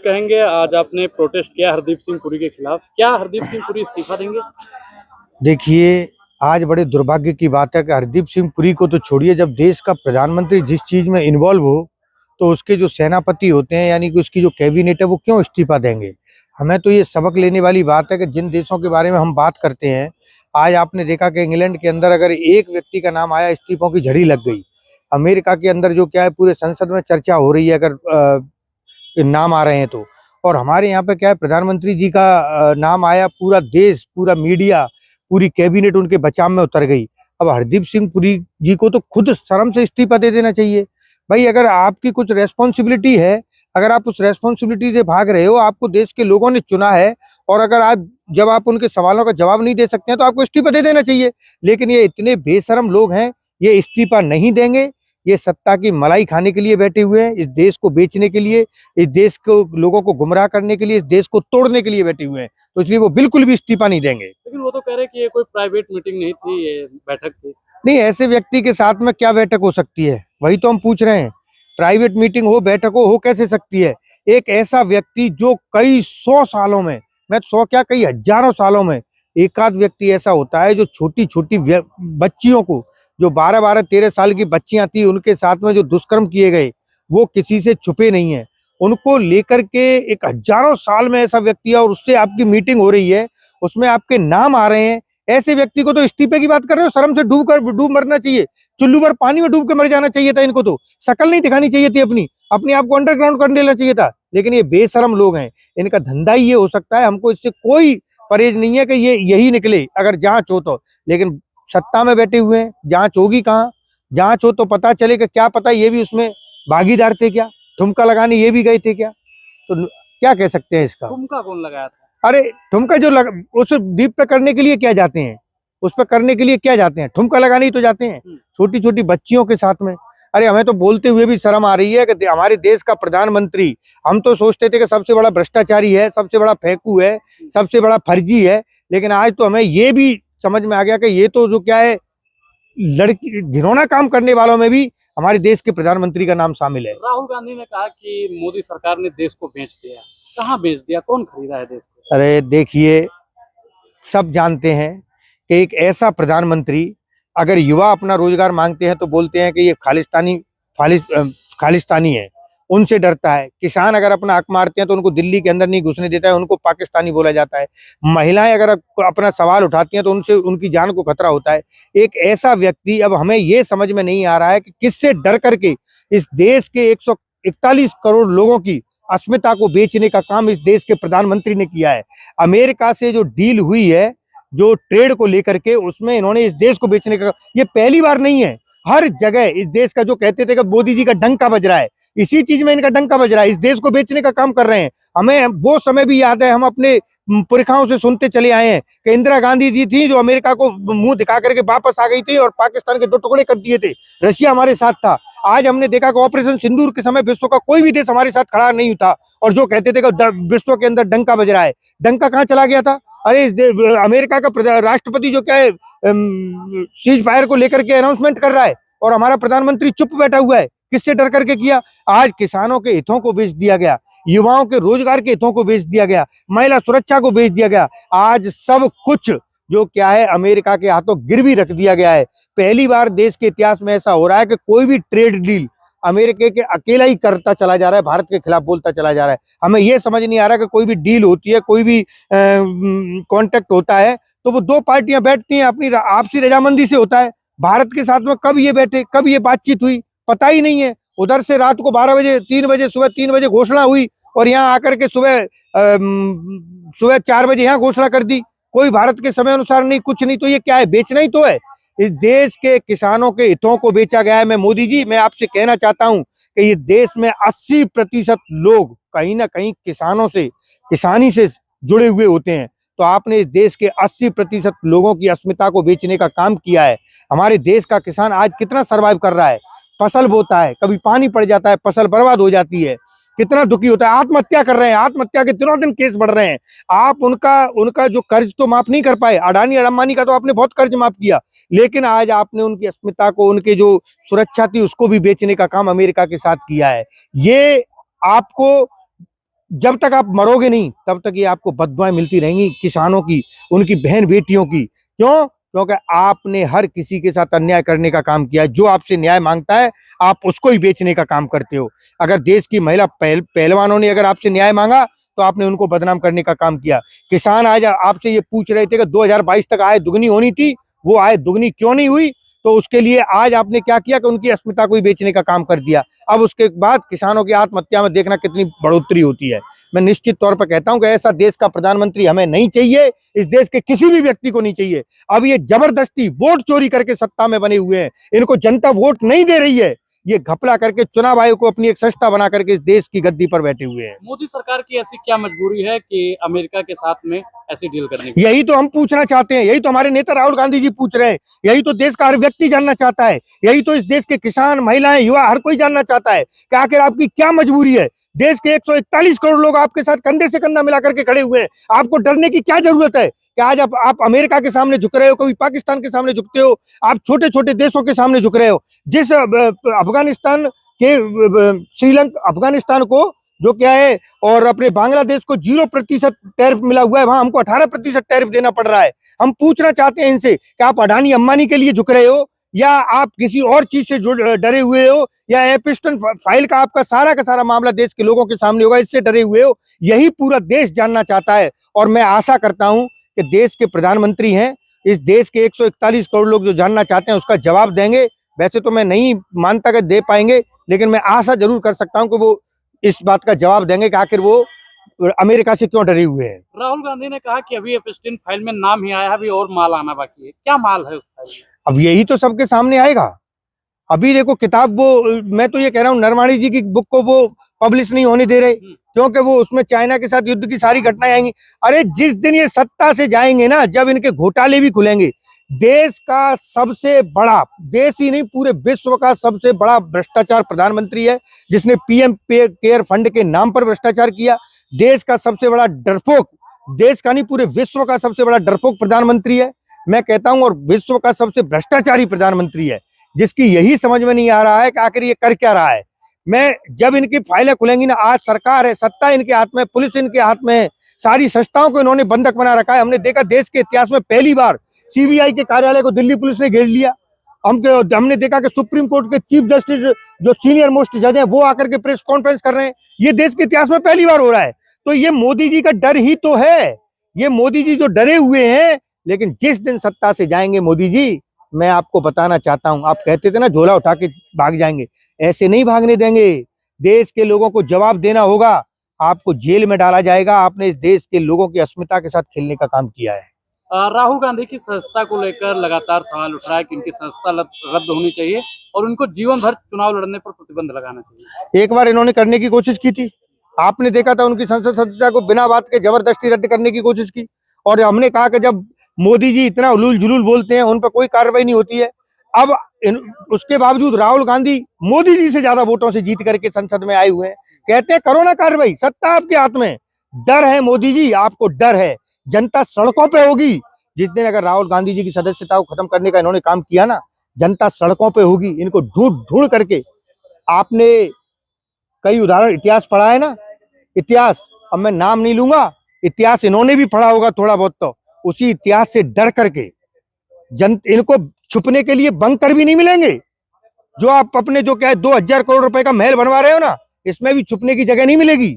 कहेंगे? आज आपने प्रोटेस्ट किया हरदीप सिंह पुरी के खिलाफ, क्या हरदीप सिंह पुरी इस्तीफा देंगे? देखिए, आज बड़े दुर्भाग्य की बात है कि हरदीप सिंह पुरी को तो छोड़िए, जब देश का प्रधानमंत्री जिस चीज़ में इन्वॉल्व हो, तो उसके जो सेनापति होते हैं, यानी कि उसकी जो कैबिनेट है, वो क्यों इस्तीफा देंगे? हमें तो ये सबक लेने वाली बात है कि जिन देशों के बारे में हम बात करते हैं, आज आपने देखा कि इंग्लैंड के अंदर अगर एक व्यक्ति का नाम आया, इस्तीफों की झड़ी लग गई। अमेरिका के अंदर जो क्या है, पूरे संसद में चर्चा हो रही है अगर नाम आ रहे हैं तो। और हमारे यहाँ पे क्या है, प्रधानमंत्री जी का नाम आया, पूरा देश, पूरा मीडिया, पूरी कैबिनेट उनके बचाव में उतर गई। अब हरदीप सिंह पुरी जी को तो खुद शर्म से इस्तीफा दे देना चाहिए। भाई, अगर आपकी कुछ रेस्पॉन्सिबिलिटी है, अगर आप उस रेस्पॉन्सिबिलिटी से भाग रहे हो, आपको देश के लोगों ने चुना है, और अगर आप जब आप उनके सवालों का जवाब नहीं दे सकते हैं, तो आपको इस्तीफा दे देना चाहिए। लेकिन ये इतने बेशरम लोग हैं, ये इस्तीफा नहीं देंगे। ये सत्ता की मलाई खाने के लिए बैठे हुए हैं, इस देश को बेचने के लिए, इस देश को, लोगों को गुमराह करने के लिए, इस देश को तोड़ने के लिए बैठे हुए हैं। तो इसलिए वो बिल्कुल भी इस्तीफा नहीं देंगे। लेकिन वो तो कह रहे हैं कि ये कोई प्राइवेट मीटिंग नहीं थी, ये बैठक थी। नहीं, ऐसे व्यक्ति के साथ में क्या बैठक हो सकती है? वही तो हम पूछ रहे हैं। प्राइवेट मीटिंग हो, बैठक हो कैसे सकती है? एक ऐसा व्यक्ति जो कई 100 सालों में, मैं 100 क्या, कई हजारों सालों में एक आध व्यक्ति ऐसा होता है जो छोटी छोटी बच्चियों को, जो 12-12, 13 साल की बच्चियां थी, उनके साथ में जो दुष्कर्म किए गए, वो किसी से छुपे नहीं है। उनको लेकर के एक हजारों साल में ऐसा व्यक्ति है, और उससे आपकी मीटिंग हो रही है, उसमें आपके नाम आ रहे हैं। ऐसे व्यक्ति को तो इस्तीफे की बात कर रहे हो, शर्म से डूब मरना चाहिए। चुल्लू भर पानी में डूब के मर जाना चाहिए था इनको। तो शक्ल नहीं दिखानी चाहिए थी, अपने आप को अंडरग्राउंड कर लेना चाहिए था। लेकिन ये बेशरम लोग हैं, इनका धंधा ही ये हो सकता है। हमको इससे कोई परहेज नहीं है कि ये यही निकले अगर जांच हो तो। लेकिन सत्ता में बैठे हुए हैं, जांच होगी कहाँ? जांच हो तो पता चले कि क्या पता ये भी उसमें भागीदार थे क्या, ठुमका लगाने ये भी गए थे क्या? तो क्या कह सकते हैं इसका? ठुमका कौन लगाया था? अरे, ठुमका जो उस द्वीप पे करने के लिए क्या जाते हैं? उस पे करने के लिए क्या जाते हैं? ठुमका लगाने ही तो जाते हैं, छोटी छोटी बच्चियों के साथ में। अरे, हमें तो बोलते हुए भी शर्म आ रही है कि हमारे देश का प्रधानमंत्री, हम तो सोचते थे कि सबसे बड़ा भ्रष्टाचारी है, सबसे बड़ा फेंकू है, सबसे बड़ा फर्जी है। लेकिन आज तो हमें ये भी समझ में आ गया कि ये तो जो क्या है, लड़की घिनौना काम करने वालों में भी हमारे देश के प्रधानमंत्री का नाम शामिल है। राहुल गांधी ने कहा कि मोदी सरकार ने देश को बेच दिया। कहाँ बेच दिया? कौन खरीदा है देश को? अरे देखिए, सब जानते हैं कि एक ऐसा प्रधानमंत्री, अगर युवा अपना रोजगार मांगते हैं तो बोलते हैं कि ये खालिस्तानी है, उनसे डरता है। किसान अगर अपना हक मारते हैं तो उनको दिल्ली के अंदर नहीं घुसने देता है, उनको पाकिस्तानी बोला जाता है। महिलाएं अगर अपना सवाल उठाती हैं तो उनसे उनकी जान को खतरा होता है। एक ऐसा व्यक्ति, अब हमें ये समझ में नहीं आ रहा है कि किससे डर करके इस देश के 141 करोड़ लोगों की अस्मिता को बेचने का काम इस देश के प्रधानमंत्री ने किया है। अमेरिका से जो डील हुई है, जो ट्रेड को लेकर के, उसमें इन्होंने इस देश को बेचने का, ये पहली बार नहीं है। हर जगह इस देश का, जो कहते थे कि मोदी जी का डंका बज रहा है, इसी चीज में इनका डंका बज रहा है। इस देश को बेचने का काम कर रहे हैं। हमें वो समय भी याद है, हम अपने पुरखाओं से सुनते चले आए हैं कि इंदिरा गांधी जी थी जो अमेरिका को मुंह दिखा करके वापस आ गई थी और पाकिस्तान के 2 टुकड़े कर दिए थे। रशिया हमारे साथ था। आज हमने देखा कि ऑपरेशन सिंदूर के समय विश्व का कोई भी देश हमारे साथ खड़ा नहीं था, और जो कहते थे कि विश्व के अंदर डंका बज रहा है, डंका कहाँ चला गया था? अरे, अमेरिका का राष्ट्रपति जो क्या है, सीज फायर को लेकर के अनाउंसमेंट कर रहा है, और हमारा प्रधानमंत्री चुप बैठा हुआ है। किससे डर करके किया? आज किसानों के हितों को बेच दिया गया, युवाओं के रोजगार के हितों को बेच दिया गया, महिला सुरक्षा को बेच दिया गया। आज सब कुछ जो क्या है, अमेरिका के हाथों गिरवी रख दिया गया है। पहली बार देश के इतिहास में ऐसा हो रहा है कि कोई भी ट्रेड डील अमेरिका के अकेला ही करता चला जा रहा है, भारत के खिलाफ बोलता चला जा रहा है। हमें यह समझ नहीं आ रहा कि कोई भी डील होती है, कोई भी कॉन्ट्रैक्ट होता है, तो वो 2 पार्टियां बैठती हैं, अपनी आपसी रजामंदी से होता है। भारत के साथ में कब ये बैठे, कब ये बातचीत हुई, पता ही नहीं है। उधर से रात को 12 बजे, 3 बजे, सुबह 3 बजे घोषणा हुई, और यहाँ आकर के सुबह 4 बजे यहाँ घोषणा कर दी। कोई भारत के समय अनुसार नहीं, कुछ नहीं। तो ये क्या है? बेचना ही तो है। इस देश के किसानों के हितों को बेचा गया है। मैं मोदी जी, मैं आपसे कहना चाहता हूं कि ये देश में 80% लोग कहीं ना कहीं किसानों से, किसानी से जुड़े हुए होते हैं। तो आपने इस देश के 80% लोगों की अस्मिता को बेचने का काम किया है। हमारे देश का किसान आज कितना सर्वाइव कर रहा है? फसल बोता है, कभी पानी पड़ जाता है, फसल बर्बाद हो जाती है, कितना दुखी होता है। आत्महत्या कर रहे हैं, आत्महत्या के दिनों दिन केस बढ़ रहे हैं। आप उनका जो कर्ज तो माफ नहीं कर पाए। अडानी अंबानी का तो आपने बहुत कर्ज माफ किया, लेकिन आज आपने उनकी अस्मिता को, उनके जो सुरक्षा थी, उसको भी बेचने का काम अमेरिका के साथ किया है। ये आपको जब तक आप मरोगे नहीं तब तक ये आपको बद्दुआएं मिलती रहेंगी किसानों की, उनकी बहन बेटियों की। क्यों? क्योंकि आपने हर किसी के साथ अन्याय करने का काम किया है। जो आपसे न्याय मांगता है आप उसको ही बेचने का काम करते हो। अगर देश की महिला पहलवानों ने अगर आपसे न्याय मांगा तो आपने उनको बदनाम करने का काम किया। किसान आज आपसे ये पूछ रहे थे कि 2022 तक आय दुगनी होनी थी, वो आय दुगनी क्यों नहीं हुई? तो उसके लिए आज आपने क्या किया कि उनकी अस्मिता को ही बेचने का काम कर दिया। अब उसके बाद किसानों की आत्महत्या में देखना कितनी बढ़ोतरी होती है। मैं निश्चित तौर पर कहता हूं कि ऐसा देश का प्रधानमंत्री हमें नहीं चाहिए, इस देश के किसी भी व्यक्ति को नहीं चाहिए। अब ये जबरदस्ती वोट चोरी करके सत्ता में बने हुए हैं, इनको जनता वोट नहीं दे रही है। ये घपला करके चुनाव आयोग को अपनी एक सस्ता बना करके इस देश की गद्दी पर बैठे हुए हैं। मोदी सरकार की ऐसी क्या मजबूरी है कि अमेरिका के साथ में ऐसी डील करने की? यही तो हम पूछना चाहते हैं, यही तो हमारे नेता राहुल गांधी जी पूछ रहे हैं, यही तो देश का हर व्यक्ति जानना चाहता है, यही तो इस देश के किसान, महिलाएं, युवा हर कोई जानना चाहता है कि आखिर आपकी क्या मजबूरी है। देश के 141 करोड़ लोग आपके साथ कंधे से कंधा मिला करके खड़े हुए हैं, आपको डरने की क्या जरूरत है कि आज आप अमेरिका के सामने झुक रहे हो, कभी पाकिस्तान के सामने झुकते हो, आप छोटे छोटे देशों के सामने झुक रहे हो। जिस अफगानिस्तान के श्रीलंका, अफगानिस्तान को जो क्या है और अपने बांग्लादेश को 0% टैरिफ मिला हुआ है, वहां हमको 18% टैरिफ देना पड़ रहा है। हम पूछना चाहते हैं इनसे कि आप अडानी अंबानी के लिए झुक रहे हो या आप किसी और चीज से डरे हुए हो, या एपिस्टन फाइल का आपका सारा का सारा मामला देश के लोगों के सामने होगा, इससे डरे हुए हो? यही पूरा देश जानना चाहता है। और मैं आशा करता हूं कि देश के प्रधानमंत्री हैं, इस देश के 141 करोड़ लोग जो जानना चाहते हैं उसका जवाब देंगे। वैसे तो मैं नहीं मानता कि दे पाएंगे, लेकिन मैं आशा जरूर कर सकता हूं कि वो इस बात का जवाब देंगे कि आखिर वो अमेरिका से क्यों डरे हुए हैं। राहुल गांधी ने कहा कि अभी एपस्टीन फाइल में नाम ही आया है, अभी और माल आना बाकी है। क्या माल है उस फाइल में? अब यही तो सबके सामने आएगा। अभी देखो किताब, वो मैं तो ये कह रहा हूँ नरवाणी जी की बुक को वो पब्लिश नहीं होने दे रहे, क्योंकि वो उसमें चाइना के साथ युद्ध की सारी घटनाएं आएंगी। अरे जिस दिन ये सत्ता से जाएंगे ना, जब इनके घोटाले भी खुलेंगे, देश का सबसे बड़ा, देश ही नहीं पूरे विश्व का सबसे बड़ा भ्रष्टाचार प्रधानमंत्री है, जिसने पीएम केयर फंड के नाम पर भ्रष्टाचार किया। देश का सबसे बड़ा डरपोक, देश का नहीं पूरे विश्व का सबसे बड़ा डरपोक प्रधानमंत्री है, मैं कहता हूं, और विश्व का सबसे भ्रष्टाचारी प्रधानमंत्री है, जिसकी यही समझ में नहीं आ रहा है कि आखिर ये कर क्या रहा है। मैं जब इनकी फाइलें खुलेंगी ना, आज सरकार है, सत्ता इनके हाथ में, पुलिस इनके हाथ में है, सारी संस्थाओं को इन्होंने बंधक बना रखा है। हमने देखा देश के इतिहास में पहली बार सीबीआई के कार्यालय को दिल्ली पुलिस ने घेर लिया। हमने देखा कि सुप्रीम कोर्ट के चीफ जस्टिस जो सीनियर मोस्ट जज हैं वो आकर के प्रेस कॉन्फ्रेंस कर रहे हैं। ये देश के इतिहास में पहली बार हो रहा है। तो ये मोदी जी का डर ही तो है, ये मोदी जी जो डरे हुए हैं। लेकिन जिस दिन सत्ता से जाएंगे मोदी जी, मैं आपको बताना चाहता हूं, आप कहते थे ना झोला उठा के भाग जाएंगे, ऐसे नहीं भागने देंगे। देश के लोगों को जवाब देना होगा, आपको जेल में डाला जाएगा। आपने इस देश के लोगों की अस्मिता के साथ खेलने का काम किया है। राहुल गांधी की संस्था को लेकर लगातार सवाल उठ रहा है कि इनकी संस्था रद्द होनी चाहिए और उनको जीवन भर चुनाव लड़ने पर प्रतिबंध लगाना चाहिए। एक बार इन्होंने करने की कोशिश की थी, आपने देखा था, उनकी संसद सदस्यता को बिना बात के जबरदस्ती रद्द करने की कोशिश की। और हमने कहा कि जब मोदी जी इतना उलूल जुलूल बोलते हैं, उन पर कोई कार्रवाई नहीं होती है। अब उसके बावजूद राहुल गांधी मोदी जी से ज्यादा वोटों से जीत करके संसद में आए हुए हैं, कहते हैं करो ना कार्रवाई, सत्ता आपके हाथ में। डर है मोदी जी, आपको डर है, जनता सड़कों पे होगी। जिस दिन अगर राहुल गांधी जी की सदस्यता को खत्म करने का इन्होंने काम किया ना, जनता सड़कों पे होगी, इनको ढूंढ ढूंढ करके। आपने कई उदाहरण इतिहास पढ़ा है ना, इतिहास, अब मैं नाम नहीं लूंगा, इतिहास इन्होंने भी पढ़ा होगा थोड़ा बहुत, तो उसी इतिहास से डर करके इनको छुपने के लिए बंकर भी नहीं मिलेंगे। जो आप अपने जो क्या है 2000 करोड़ रुपए का महल बनवा रहे हो ना, इसमें भी छुपने की जगह नहीं मिलेगी।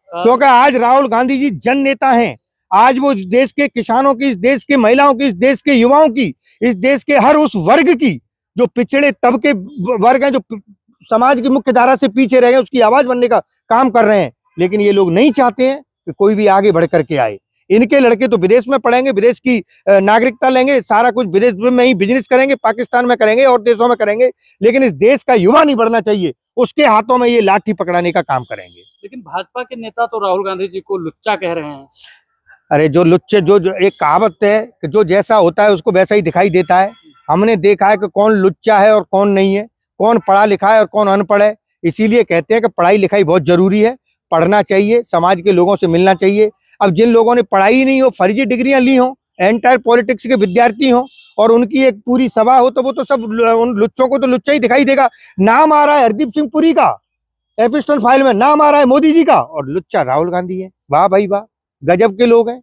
क्योंकि आज राहुल गांधी जी जन नेता हैं। आज वो देश के किसानों की, इस देश के महिलाओं की, इस देश के युवाओं की, इस देश के हर उस वर्ग की, जो पिछड़े तबके वर्ग हैं, जो समाज की मुख्य धारा से पीछे रह गए, उसकी आवाज बनने का काम कर रहे हैं। लेकिन ये लोग नहीं चाहते हैं कि कोई भी आगे बढ़ करके आए। इनके लड़के तो विदेश में पढ़ेंगे, विदेश की नागरिकता लेंगे, सारा कुछ विदेश में ही बिजनेस करेंगे, पाकिस्तान में करेंगे और देशों में करेंगे। लेकिन इस देश का युवा नहीं बढ़ना चाहिए, उसके हाथों में ये लाठी पकड़ाने का काम करेंगे। लेकिन भाजपा के नेता तो राहुल गांधी जी को लुच्चा कह रहे हैं। अरे जो लुच्चे, जो एक कहावत है कि जो जैसा होता है उसको वैसा ही दिखाई देता है। हमने देखा है कि कौन लुच्चा है और कौन नहीं है, कौन पढ़ा लिखा है और कौन अनपढ़ है। इसीलिए कहते हैं कि पढ़ाई लिखाई बहुत जरूरी है, पढ़ना चाहिए, समाज के लोगों से मिलना चाहिए। अब जिन लोगों ने पढ़ाई नहीं हो, फर्जी डिग्रियां ली हो, एंटायर पॉलिटिक्स के विद्यार्थी हो और उनकी एक पूरी सभा हो, तो वो तो सब उन लुच्चों को तो लुच्चा ही दिखाई देगा। नाम आ रहा है हरदीप सिंह पुरी का, एपिस्टल फाइल में नाम आ रहा है मोदी जी का और लुच्चा राहुल गांधी है। वाह भाई वाह, गजब के लोग हैं।